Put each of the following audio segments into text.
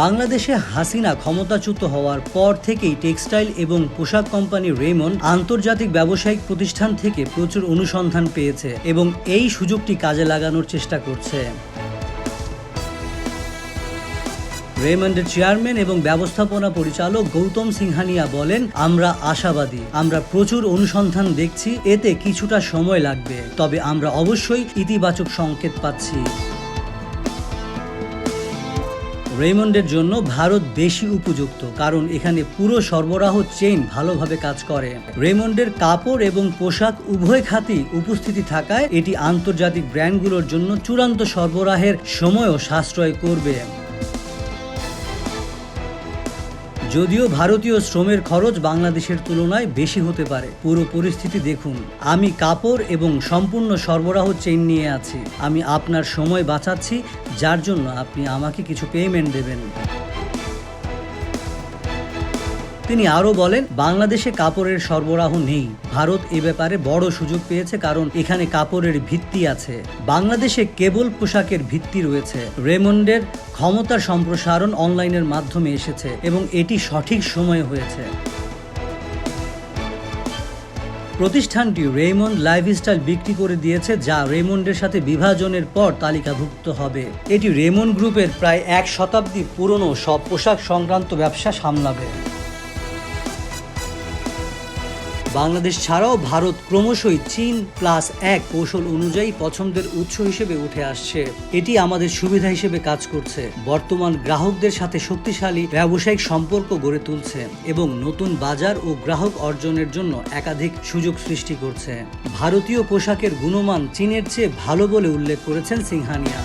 বাংলাদেশে হাসিনা ক্ষমতাচ্যুত হওয়ার পর থেকেই টেক্সটাইল এবং পোশাক কোম্পানি রেমন্ড আন্তর্জাতিক ব্যবসায়িক প্রতিষ্ঠান থেকে প্রচুর অনুসন্ধান পেয়েছে এবং এই সুযোগটি কাজে লাগানোর চেষ্টা করছে। রেমন্ডের চেয়ারম্যান এবং ব্যবস্থাপনা পরিচালক গৌতম সিংহানিয়া বলেন, আমরা আশাবাদী, আমরা প্রচুর অনুসন্ধান দেখছি, এতে কিছুটা সময় লাগবে, তবে আমরা অবশ্যই ইতিবাচক সংকেত পাচ্ছি। রেমন্ডের জন্য ভারত বেশি উপযুক্ত, কারণ এখানে পুরো সরবরাহ চেইন ভালোভাবে কাজ করে। রেমন্ডের কাপড় এবং পোশাক উভয় খাতেই উপস্থিতি থাকায় এটি আন্তর্জাতিক ব্র্যান্ডগুলোর জন্য চূড়ান্ত সরবরাহের সময়ও সাশ্রয় করবে। যদিও ভারতীয় শ্রমের খরচ বাংলাদেশের তুলনায় বেশি হতে পারে, পুরো পরিস্থিতি দেখুন। আমি কাপড় এবং সম্পূর্ণ সরবরাহ চেইন নিয়ে আছি, আমি আপনার সময় বাঁচাচ্ছি, যার জন্য আপনি আমাকে কিছু পেমেন্ট দেবেন। তিনি আরও বলেন, বাংলাদেশে কাপড়ের সরবরাহ নেই। ভারত এ ব্যাপারে বড় সুযোগ পেয়েছে, কারণ এখানে কাপড়ের ভিত্তি আছে। বাংলাদেশে কেবল পোশাকের ভিত্তি রয়েছে। রেমন্ডের ক্ষমতার সম্প্রসারণ অনলাইনের মাধ্যমে এসেছে এবং এটি সঠিক সময়ে হয়েছে। প্রতিষ্ঠানটি রেমন্ড লাইফস্টাইল বিক্রি করে দিয়েছে, যা রেমন্ডের সাথে বিভাজনের পর তালিকাভুক্ত হবে। এটি রেমন্ড গ্রুপের প্রায় 1 শতাব্দী পুরনো সব পোশাক সংক্রান্ত ব্যবসা সামলাবে। বাংলাদেশ ছাড়াও ভারত ক্রমশই চীন+1 কৌশল অনুযায়ী পছন্দের উৎস হিসেবে উঠে আসছে। এটি আমাদের সুবিধা হিসেবে কাজ করছে, বর্তমান গ্রাহকদের সাথে শক্তিশালী ব্যবসায়িক সম্পর্ক গড়ে তুলছে এবং নতুন বাজার ও গ্রাহক অর্জনের জন্য একাধিক সুযোগ সৃষ্টি করছে। ভারতীয় পোশাকের গুণমান চীনের চেয়ে ভালো বলে উল্লেখ করেছেন সিংহানিয়া।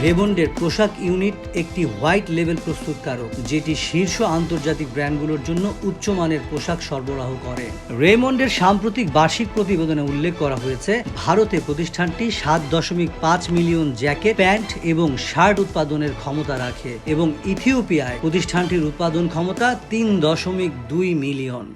রেমন্ডের পোশাক ইউনিট একটি হোয়াইট লেভেল প্রস্তুতকারক, যেটি শীর্ষ আন্তর্জাতিক ব্র্যান্ডগুলোর জন্য উচ্চমানের পোশাক সরবরাহ করে। রেমন্ডের সাম্প্রতিক বার্ষিক প্রতিবেদনে উল্লেখ করা হয়েছে, ভারতে প্রতিষ্ঠানটি 7.5 মিলিয়ন জ্যাকেট, প্যান্ট এবং শার্ট উৎপাদনের ক্ষমতা রাখে এবং ইথিওপিয়ায় প্রতিষ্ঠানটির উৎপাদন ক্ষমতা 3.2 মিলিয়ন।